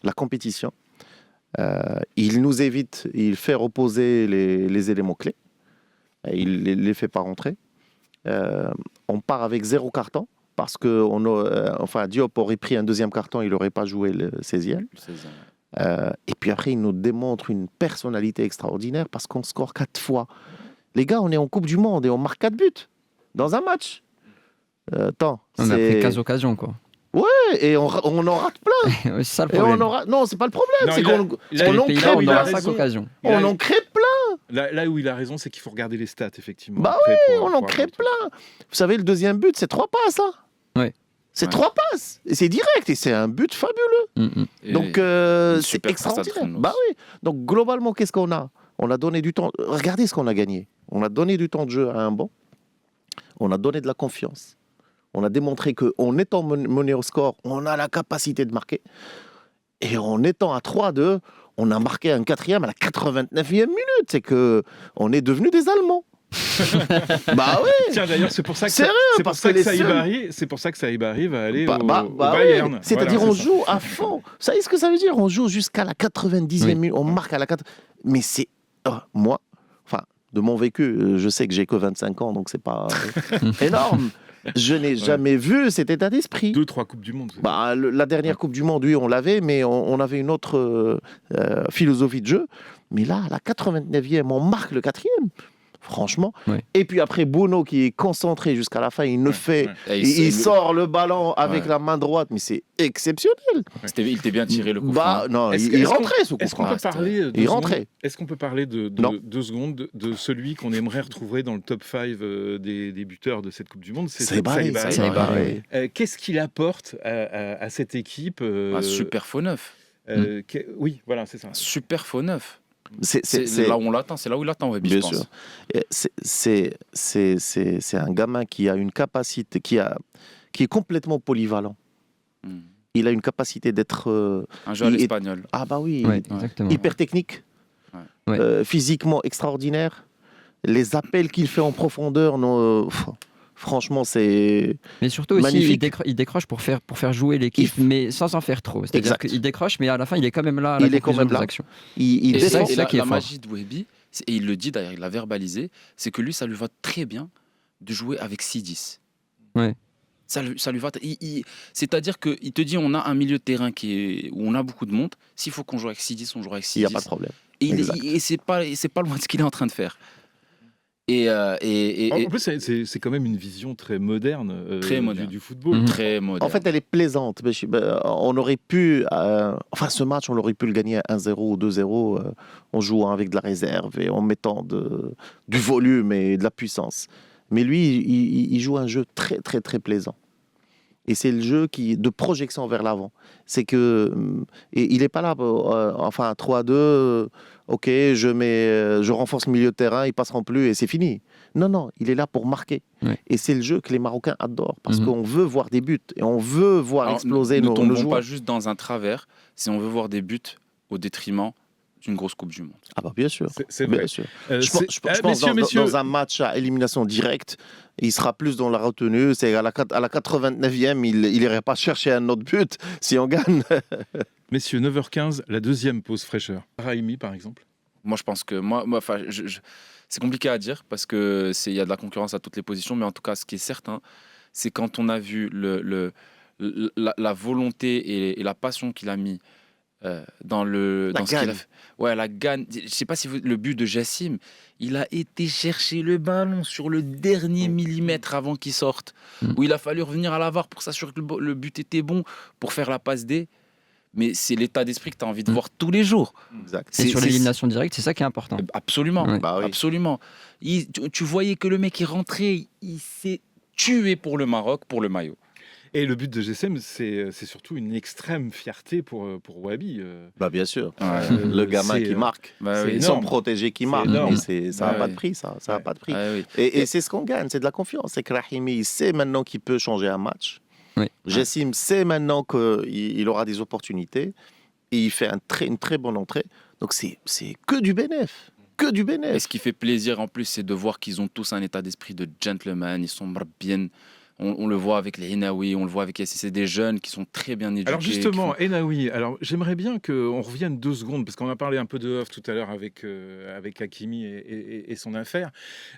la compétition. Il nous évite, il fait reposer les éléments clés. Il ne les fait pas rentrer. On part avec 0 carton parce que Diop aurait pris un deuxième carton, il n'aurait pas joué le 16e. Et puis après, il nous démontre une personnalité extraordinaire parce qu'on score 4 fois. Les gars, on est en Coupe du Monde et on marque 4 buts dans un match. On a pris 15 occasions, quoi. Et on en rate plein. Ouais, c'est ça le Et problème. Non, c'est pas le problème. Non, C'est il a- qu'on il a- on en Les pays-là, crée on il a aura plein. 5 raison. occasions. Il a- On en crée plein. Là où il a raison, c'est qu'il faut regarder les stats, effectivement. Bah après, pour- On en pour crée avoir un truc. plein. Vous savez, le deuxième but, c'est 3 passes. Hein. Ouais. C'est Ouais. 3 passes. Et c'est direct. Et c'est un but fabuleux. Donc, une c'est super extraordinaire. prestation de Bah oui. Donc, globalement, qu'est-ce qu'on a? On a donné du temps. Regardez ce qu'on a gagné. On a donné du temps de jeu à un banc. On a donné de la confiance. On a démontré qu'en étant mené au score, on a la capacité de marquer. Et en étant à 3-2, on a marqué un 4e à la 89e minute. C'est qu'on est devenus des Allemands. Bah oui. Tiens, d'ailleurs, c'est pour ça que Sérieux, c'est pour parce ça que que les Saïbari, c'est pour ça que Saïbari va aller au Oui. Bayern. C'est-à-dire, Voilà, on c'est ça. joue à fond. Vous savez ce que ça veut dire? On joue jusqu'à la 90e Oui. minute. On marque à la 4. Mais c'est. Moi, de mon vécu, je sais que j'ai que 25 ans, donc c'est pas énorme. Je n'ai jamais vu cet état d'esprit. 2-3 Coupes du Monde. Bah, la dernière Coupe du Monde, oui, on l'avait, mais on avait une autre philosophie de jeu. Mais là, à la 89e, on marque le 4e. Franchement. Ouais. Et puis après, Bono qui est concentré jusqu'à la fin, il ne fait. Et Il sort le ballon avec Ouais. la main droite, mais c'est exceptionnel. Il était bien tiré le coup Bah, franc. non, Est-ce il que- est-ce qu'on- rentrait ce coup Est-ce qu'on franc. peut parler Il rentrait. Est-ce qu'on peut parler de Non. 2 secondes de celui qu'on aimerait retrouver dans le top 5 des buteurs de cette Coupe du Monde? C'est barré. Saïbari. Saïbari. barré. Qu'est-ce qu'il apporte à cette équipe Un super faux neuf. Oui, voilà, c'est ça. Un super faux neuf. C'est là où on l'attend, c'est là où il l'attend, Webby, je bien pense. sûr. Et c'est un gamin qui a une capacité, qui est complètement polyvalent. Hmm. Il a une capacité d'être. Un jeu à Il est- l'espagnol. Ah bah oui, Ouais, exactement. hyper technique, Ouais. physiquement extraordinaire. Les appels qu'il fait en profondeur, franchement, c'est. Mais surtout aussi, Magnifique. il décroche pour faire jouer l'équipe, mais sans en faire trop. C'est-à-dire Exact. qu'il décroche, mais à la fin, il est quand même là à la Il est quand conclusion même des là. actions. Il Et descend. c'est ça qui est la fort. magie de Webby, et il le dit d'ailleurs, il l'a verbalisé, c'est que lui, ça lui va très bien de jouer avec 6-10. Ouais. Ça lui va. C'est-à-dire qu'il te dit, on a un milieu de terrain où on a beaucoup de monde. S'il faut qu'on joue avec 6-10, on joue avec 6-10. Il n'y a pas de problème. Et Exact. c'est pas loin de ce qu'il est en train de faire. Et En plus, c'est quand même une vision très moderne, Très moderne. du football. Mhm. très moderne. En fait, elle est plaisante. On aurait pu. Ce match, on aurait pu le gagner 1-0 ou 2-0 en jouant avec de la réserve et en mettant du volume et de la puissance. Mais lui, il joue un jeu très, très, très plaisant. Et c'est le jeu de projection vers l'avant. C'est que et il n'est pas là, enfin 3-2, ok, je renforce le milieu de terrain, ils passeront plus et c'est fini. Non, il est là pour marquer. Ouais. Et c'est le jeu que les Marocains adorent parce qu'on veut voir des buts et on veut voir Alors, exploser ne nos tombons joueurs. pas juste dans un travers si on veut voir des buts au détriment d'une grosse Coupe du Monde. Ah bah bien sûr. C'est vrai. Bien sûr. Je pense messieurs, dans un match à élimination directe, il sera plus dans la retenue. C'est à la 89e, il n'irait pas chercher un autre but si on gagne. messieurs, 9h15, la deuxième pause fraîcheur. Raimi, par exemple. Moi, je pense que c'est compliqué à dire parce que il y a de la concurrence à toutes les positions, mais en tout cas, ce qui est certain, c'est quand on a vu la volonté et la passion qu'il a mis dans ce qu'il a fait. Ouais, la gagne. Je sais pas si le but de Jassim, il a été chercher le ballon sur le dernier millimètre avant qu'il sorte, où il a fallu revenir à la VAR pour s'assurer que le but était bon pour faire la passe D. Mais c'est l'état d'esprit que tu as envie de voir tous les jours. Exact. Et sur l'élimination directe, c'est ça qui est important. Absolument, Ouais. Bah oui. absolument. Tu voyais que le mec est rentré, il s'est tué pour le Maroc, pour le maillot. Et le but de GSM, c'est surtout une extrême fierté pour Wabi. Bah bien sûr. Ouais. Le gamin c'est, qui marque. Bah c'est oui. Sans énorme. protéger qui C'est marque. énorme. Et ça n'a Ouais, pas oui. de prix, ça. Ça n'a Ouais. pas de prix. Ah oui. Et c'est ce qu'on gagne, c'est de la confiance. C'est que Rahimi, il sait maintenant qu'il peut changer un match. Oui. Jassim sait maintenant qu'il aura des opportunités. Et il fait une très bonne entrée. Donc c'est que du bénéf. Que du Et bénéf. ce qui fait plaisir en plus, c'est de voir qu'ils ont tous un état d'esprit de gentleman. Ils sont bien. On le voit avec les Hinaoui, on le voit avec c'est des jeunes qui sont très bien éduqués. Alors justement, qui Enaoui, alors j'aimerais bien qu'on revienne 2 secondes, parce qu'on a parlé un peu de off tout à l'heure avec Hakimi et son affaire.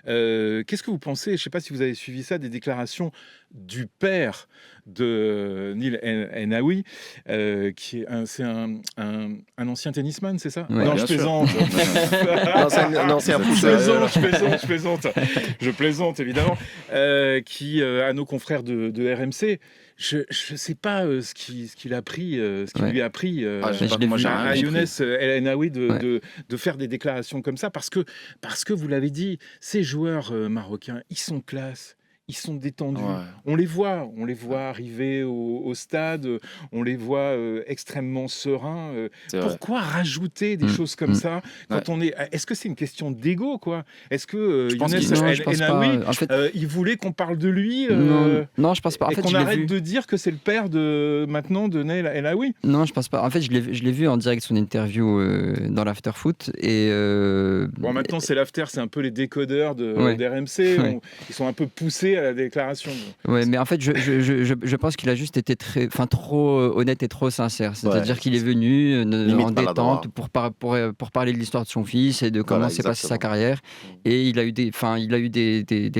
Qu'est-ce que vous pensez, je ne sais pas si vous avez suivi ça, des déclarations du père de Nil Enaoui, qui est c'est un ancien tennisman, c'est ça? Ouais, Non, bien je sûr. plaisante. Non, c'est un Je pousseur. je plaisante évidemment, qui à nos confrères de RMC, je ne sais pas ce qu'il a pris, ce qu'il Ouais. lui a pris Ah, je l'ai vu. à rien Younes compris. El Enaoui Ouais. de faire des déclarations comme ça, parce que vous l'avez dit, ces joueurs marocains, ils sont classe. Ils sont détendus. Ouais. On les voit arriver au stade, on les voit extrêmement sereins. C'est vrai. Pourquoi rajouter des choses comme ça quand on est... Est-ce que c'est une question d'ego, quoi? Est-ce que Je pense Younes qu'il- Non, je pense Enaoui, pas. En fait, il voulait qu'on parle de lui non, je pense pas. En et fait, qu'on je l'ai arrête vu. de dire que c'est le père maintenant de Nel Enaoui? Non, je pense pas. En fait, je l'ai vu en direct son interview dans l'after-foot. Et Bon, maintenant, c'est l'after, c'est un peu les décodeurs Ouais. d'RMC. Ouais. Ils sont un peu poussés à la déclaration. ouais, mais en fait, je pense qu'il a juste été trop honnête et trop sincère. C'est-à-dire qu'il est venu Limite en maladroit. détente pour parler de l'histoire de son fils et de comment Voilà, s'est passée sa exactement. carrière. Et il a eu des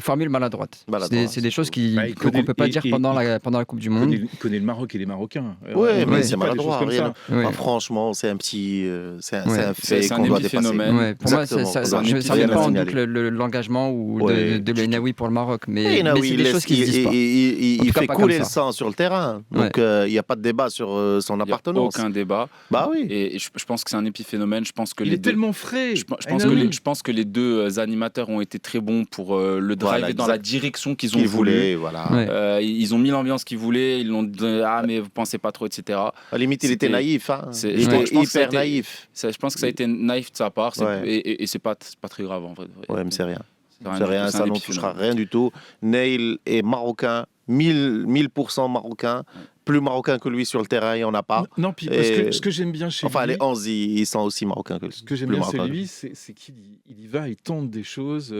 formules maladroites. Maladroit, C'est des choses Bah, il qu'on connaît- ne peut pas il- dire il- pendant la Coupe du Monde. Il connaît le Maroc et les Marocains. Ouais, On mais dit c'est pas des maladroit, choses comme rien. ça. Ouais. Enfin, franchement, c'est un petit, c'est un Ouais. fait C'est un qu'on doit dépasser. épiphénomène. Ouais, pour moi, Exactement. ça C'est un ne épiphénomène met pas en signalé. doute l'engagement ou Ouais. de l'Enaoui pour le Maroc. Et Mais Enaoui, c'est des choses qui ne se disent pas. En il tout cas, fait pas couler comme le ça. sang sur le terrain. Donc, il n'y a pas de débat sur son Il n'y a appartenance. aucun débat. Bah oui. Et je pense que c'est un épiphénomène. Je pense que Il les est deux. tellement frais. Je pense Enaoui. que les deux animateurs ont été très bons pour le driver Voilà, dans la exact. direction qu'ils ont Qu'il voulu. voulait, voilà. Ouais. Ils ont mis l'ambiance qu'ils voulaient. Ils l'ont dit mais vous pensez pas trop, etc. À la limite, il était C'était- naïf. Hein. c'est- Il je était pense que ça a hyper été- naïf. Je pense que ça a été naïf de sa part. Ouais. Et c'est pas très grave en vrai. Ouais, mais c'est rien. C'est C'est rien, du tout, ça un n'en épiphénomène. touchera rien du tout. Neil est marocain, 1000% marocain. Plus marocain que lui sur le terrain, il n'y en a pas. Non, puis Et- ce que j'aime bien chez Enfin, lui, les 11, ils sont aussi marocains que lui. ce que j'aime Plus bien chez marocains. lui, c'est qu'il y va, il tente des choses,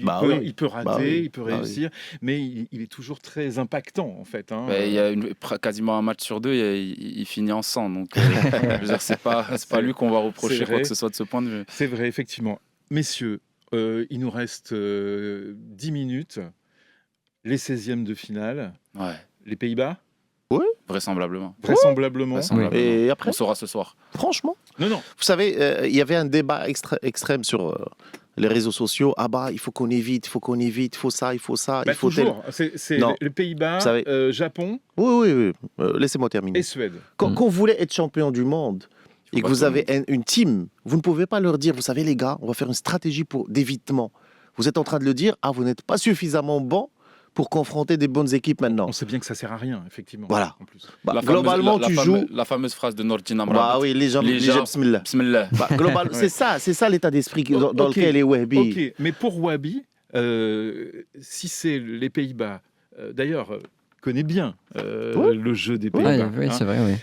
Bah oui. il peut rater, Bah oui. il peut Bah oui. réussir, mais il est toujours très impactant en fait. Hein. Il y a quasiment un match sur deux, il finit en sang. Donc, je veux dire, c'est pas lui qu'on va reprocher c'est quoi vrai. que ce soit de ce point de vue. C'est vrai, effectivement. Messieurs, il nous reste 10 minutes. Les 16e de finale. Ouais, Les Pays-Bas, vraisemblablement. vraisemblablement. Vraisemblablement. Et après, On saura ce soir. franchement, Non, vous savez, il y avait un débat extrême sur les réseaux sociaux. Ah bah, il faut qu'on évite, il faut ça, il faut ça, bah, il faut tel. toujours. C'est Non. les Pays-Bas, Vous savez- Japon Oui. Laissez-moi terminer. et Suède. Quand vous voulez être champion du monde et que pas vous tout le avez une team, vous ne pouvez pas leur dire, vous savez les gars, on va faire une stratégie d'évitement. Vous êtes en train de le dire, vous n'êtes pas suffisamment bon pour confronter des bonnes équipes maintenant. On sait bien que ça sert à rien, effectivement. Voilà. En plus. Globalement, tu joues. La fameuse phrase de Nordin Amrabat. Oui, les gens, bismillah. Bismillah. C'est ça l'état d'esprit dans lequel est Wahbi. Ok, mais pour Wahbi, si c'est les Pays-Bas, d'ailleurs, connaît bien le jeu des Pays-Bas. Oui, c'est vrai, oui.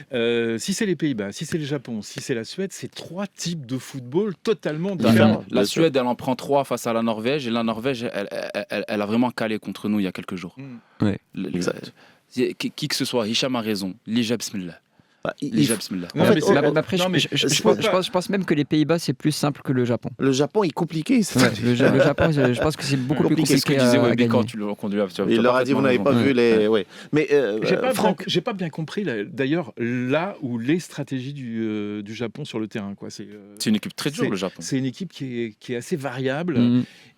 Si c'est les Pays-Bas, si c'est le Japon, si c'est la Suède, c'est 3 types de football totalement différents. La Suède, elle en prend 3 face à la Norvège, et la Norvège, elle a vraiment calé contre nous il y a quelques jours. Oui. Qui que ce soit, Hicham a raison. Lija Bismillah. Bismillah. Je pense même que les Pays-Bas, c'est plus simple que le Japon. Le Japon est compliqué. Le Japon, je pense que c'est beaucoup plus compliqué. C'est ce que disait à Wahbi quand gagner. tu le conduis. Il leur a dit, vous n'avez pas vu les... Ouais. Mais Franck... J'ai pas bien compris, d'ailleurs, là où les stratégies du Japon sur le terrain. Quoi. C'est une équipe très dure, le Japon. C'est une équipe qui est assez variable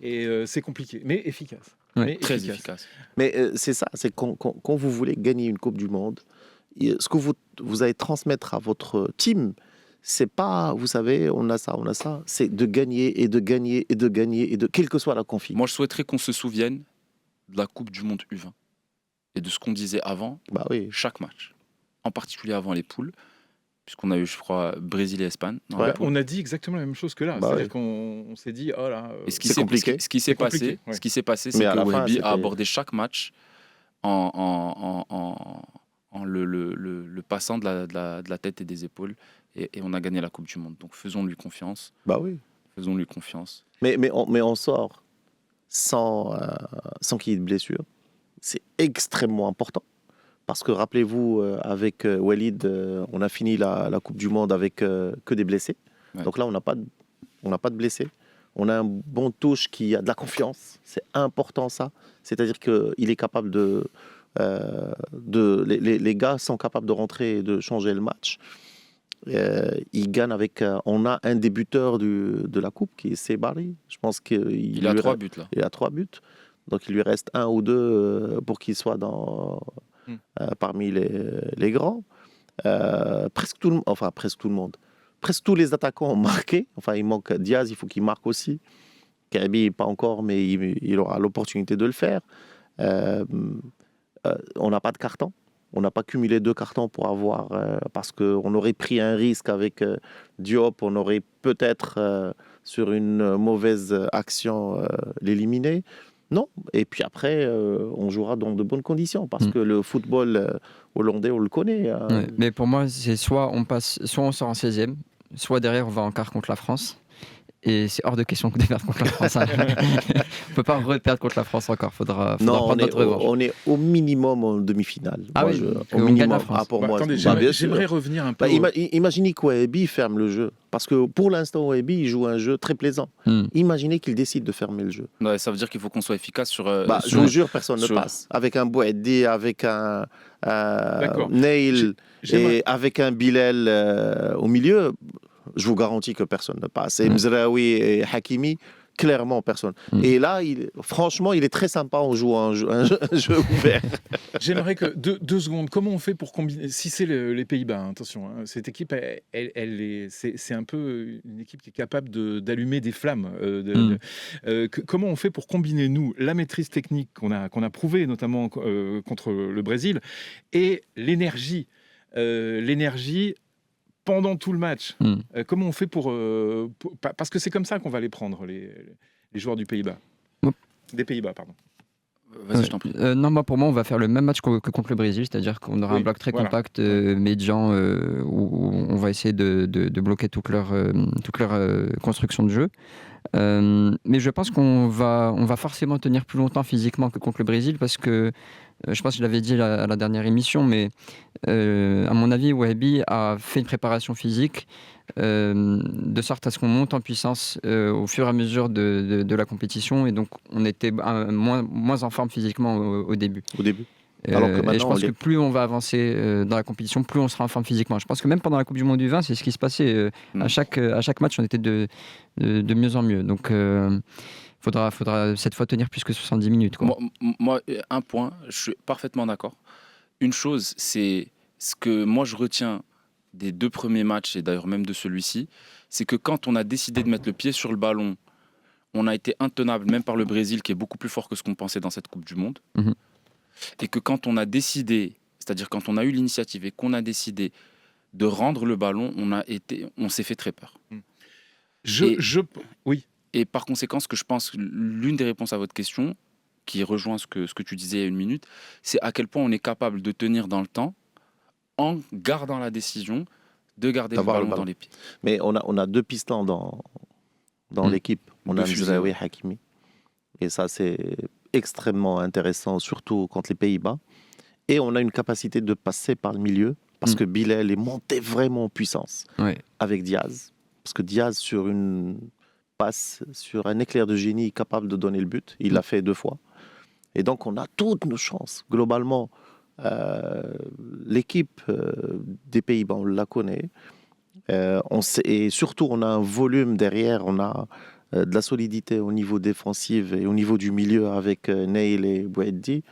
et c'est compliqué, mais efficace. Ouais. Très efficace. Mais c'est ça, c'est quand vous voulez gagner une Coupe du Monde, ce que vous allez transmettre à votre team, c'est pas, vous savez, on a ça, c'est de gagner et de gagner et de gagner, quelle que soit la config. Moi, je souhaiterais qu'on se souvienne de la Coupe du Monde U20 et de ce qu'on disait avant chaque match, en particulier avant les poules, puisqu'on a eu, je crois, Brésil et Espagne. On a dit exactement la même chose que là. C'est-à-dire qu'on s'est dit, oh là, c'est compliqué. Ce qui s'est passé, c'est que Wahbi a abordé chaque match en le passant de la tête et des épaules, et on a gagné la Coupe du Monde. Donc faisons-lui confiance. Faisons-lui confiance. Mais on sort sans qu'il y ait de blessure. C'est extrêmement important. Parce que rappelez-vous, avec Walid, on a fini la Coupe du Monde avec que des blessés. Ouais. Donc là, on n'a pas de blessés. On a un bon touche qui a de la confiance. C'est important, ça. C'est-à-dire qu'il est capable les gars sont capables de rentrer et de changer le match. Ils gagnent avec... on a un des buteurs de la Coupe qui est Sebari. Je pense qu'il a 3 buts, là. Il a 3 buts. Donc il lui reste 1 ou 2 pour qu'il soit parmi les grands. Presque tout le monde. Presque tous les attaquants ont marqué. Enfin, il manque Diaz, il faut qu'il marque aussi. Kaby, pas encore, mais il aura l'opportunité de le faire. On n'a pas de carton. On n'a pas cumulé 2 cartons pour avoir... parce qu'on aurait pris un risque avec Diop. On aurait peut-être, sur une mauvaise action, l'éliminer. Non. Et puis après, on jouera dans de bonnes conditions. Parce que le football hollandais, on le connaît. Ouais, mais pour moi, c'est soit on sort en 16e, soit derrière, on va en quart contre la France. Et c'est hors de question de perdre contre la France. On ne peut pas reperdre contre la France encore. Faudra prendre notre revanche. On est au minimum en demi-finale. Au minimum. Pour moi, attendez, j'aimerais revenir un peu. Imaginez que Wahbi ferme le jeu. Parce que pour l'instant, Wahbi, il joue un jeu très plaisant. Imaginez qu'il décide de fermer le jeu. Ouais, ça veut dire qu'il faut qu'on soit efficace sur... je vous jure, personne ne passe. Avec un Boueddi, avec un Neil et avec un Bilal au milieu... Je vous garantis que personne ne passe. Et Mzraoui et Hakimi, clairement personne. Et là, franchement, il est très sympa en jouant un jeu ouvert. J'aimerais que, 2 secondes, comment on fait pour combiner... Si c'est les Pays-Bas, attention, cette équipe, c'est un peu une équipe qui est capable d'allumer des flammes. Comment on fait pour combiner, nous, la maîtrise technique qu'on a prouvée, notamment contre le Brésil, et l'énergie pendant tout le match. Comment on fait pour parce que c'est comme ça qu'on va les prendre, les joueurs des Pays-Bas, pardon. Vas-y, je t'en prie. Non, pour moi, on va faire le même match que contre le Brésil, c'est-à-dire qu'on aura un bloc très compact, médian, où on va essayer de bloquer toute leur construction de jeu. Mais je pense qu'on va forcément tenir plus longtemps physiquement que contre le Brésil, parce que je pense que je l'avais dit à la dernière émission, mais à mon avis, Wahbi a fait une préparation physique de sorte à ce qu'on monte en puissance au fur et à mesure de la compétition, et donc on était moins en forme physiquement au début. Alors que et je pense que plus on va avancer dans la compétition, plus on sera en forme physiquement. Je pense que même pendant la Coupe du Monde du 20, c'est ce qui se passait. À chaque match, on était de mieux en mieux. Donc faudra cette fois tenir plus que 70 minutes. Quoi. Moi, un point, je suis parfaitement d'accord. Une chose, c'est ce que moi je retiens des 2 premiers matchs, et d'ailleurs même de celui-ci, c'est que quand on a décidé de mettre le pied sur le ballon, on a été intenable même par le Brésil qui est beaucoup plus fort que ce qu'on pensait dans cette Coupe du Monde. Mhm. Et que quand on a décidé, c'est-à-dire quand on a eu l'initiative et qu'on a décidé de rendre le ballon, on s'est fait très peur. Oui. Et par conséquent, ce que je pense, l'une des réponses à votre question, qui rejoint ce que tu disais il y a une minute, c'est à quel point on est capable de tenir dans le temps en gardant la décision de garder le ballon dans les pieds. Mais on a deux pistons dans l'équipe. On a Mzraoui et Hakimi. Et ça, c'est extrêmement intéressant, surtout contre les Pays-Bas. Et on a une capacité de passer par le milieu, parce que Bilal est monté vraiment en puissance avec Diaz. Parce que Diaz, sur une passe, sur un éclair de génie, est capable de donner le but. Il l'a fait 2 fois. Et donc, on a toutes nos chances. Globalement, l'équipe des Pays-Bas, on la connaît. Et surtout, on a un volume derrière, on a de la solidité au niveau défensif et au niveau du milieu avec Neil et Boueddi,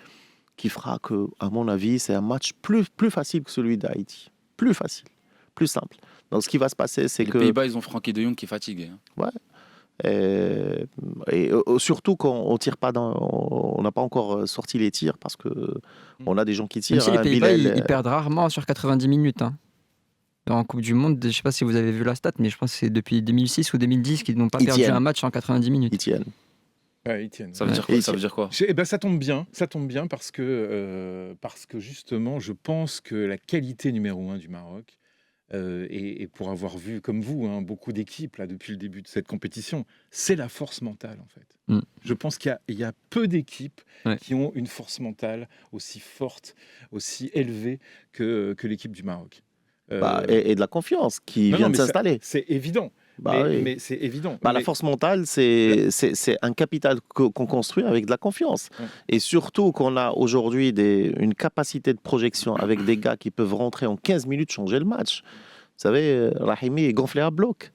qui fera que, à mon avis, c'est un match plus facile que celui d'Haïti. Plus facile, plus simple. Donc, ce qui va se passer, c'est que... Les Pays-Bas, ils ont Frankie de Jong qui est fatigué. Ouais. Et surtout qu'on tire pas on n'a pas encore sorti les tirs parce que on a des gens qui tirent. Même si les Pays-Bas, ils perdent rarement sur 90 minutes. Hein. En Coupe du Monde, je ne sais pas si vous avez vu la stat, mais je pense que c'est depuis 2006 ou 2010 qu'ils n'ont pas perdu un match en 90 minutes. Ils tiennent. Ouais, ils tiennent. Ça veut dire quoi, ça veut dire quoi Ça tombe bien parce que justement, je pense que la qualité numéro 1 du Maroc, et pour avoir vu, comme vous, beaucoup d'équipes là, depuis le début de cette compétition, c'est la force mentale en fait. Je pense qu'il y a peu d'équipes qui ont une force mentale aussi forte, aussi élevée que l'équipe du Maroc. Et de la confiance qui vient de s'installer. C'est évident. Mais c'est évident. La force mentale, c'est un capital qu'on construit avec de la confiance. Et surtout qu'on a aujourd'hui une capacité de projection avec des gars qui peuvent rentrer en 15 minutes, changer le match. Vous savez, Rahimi est gonflé à bloc.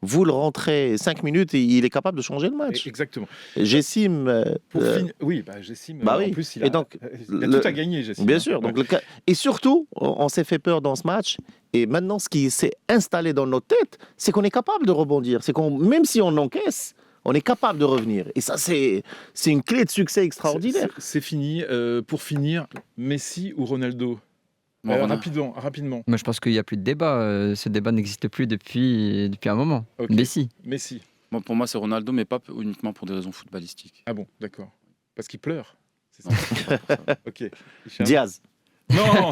Vous le rentrez 5 minutes et il est capable de changer le match. Exactement. Jessim... Jessim, en plus, il a tout à gagner, Jessim. Bien sûr. Donc, et surtout, on s'est fait peur dans ce match. Et maintenant, ce qui s'est installé dans nos têtes, c'est qu'on est capable de rebondir. C'est même si on encaisse, on est capable de revenir. Et ça, c'est une clé de succès extraordinaire. C'est fini. Pour finir, Messi ou Ronaldo ? Rapidement. Moi, je pense qu'il n'y a plus de débat. Ce débat n'existe plus depuis un moment. Okay. Messi. Pour moi, c'est Ronaldo, mais pas uniquement pour des raisons footballistiques. Ah bon, d'accord. Parce qu'il pleure. C'est ça. Ok. Diaz. Non.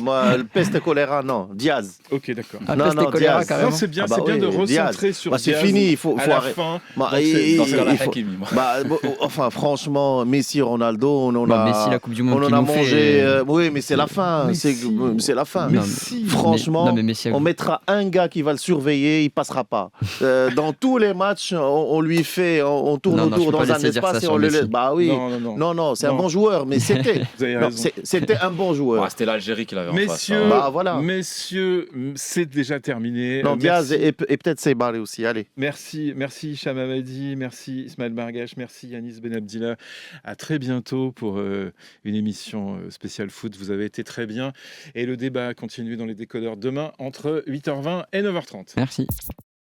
Moi, le peste et choléra, non. Diaz. Ok, d'accord. Non, Diaz. Non, c'est bien, de recentrer sur Diaz. C'est fini, il faut arrêter. Enfin, franchement, Messi, Ronaldo, on en a. Messi, la Coupe du Monde, on en a mangé. Oui, mais c'est la fin. C'est la fin. Franchement, on mettra un gars qui va le surveiller, il passera pas. Dans tous les matchs, on lui fait, on tourne autour dans un espace et on le laisse. Bah oui. Non, c'est un bon joueur, mais c'était. C'était un bon joueur. C'était l'Algérie qui l'avait en face. Messieurs, c'est déjà terminé. Non, Diaz et peut-être Seybaré aussi. Allez. Merci Hicham Hamadi, merci Ismaël Bargache, merci Yanis Benabdillah. À très bientôt pour une émission spéciale foot. Vous avez été très bien. Et le débat continue dans les décodeurs demain entre 8h20 et 9h30. Merci.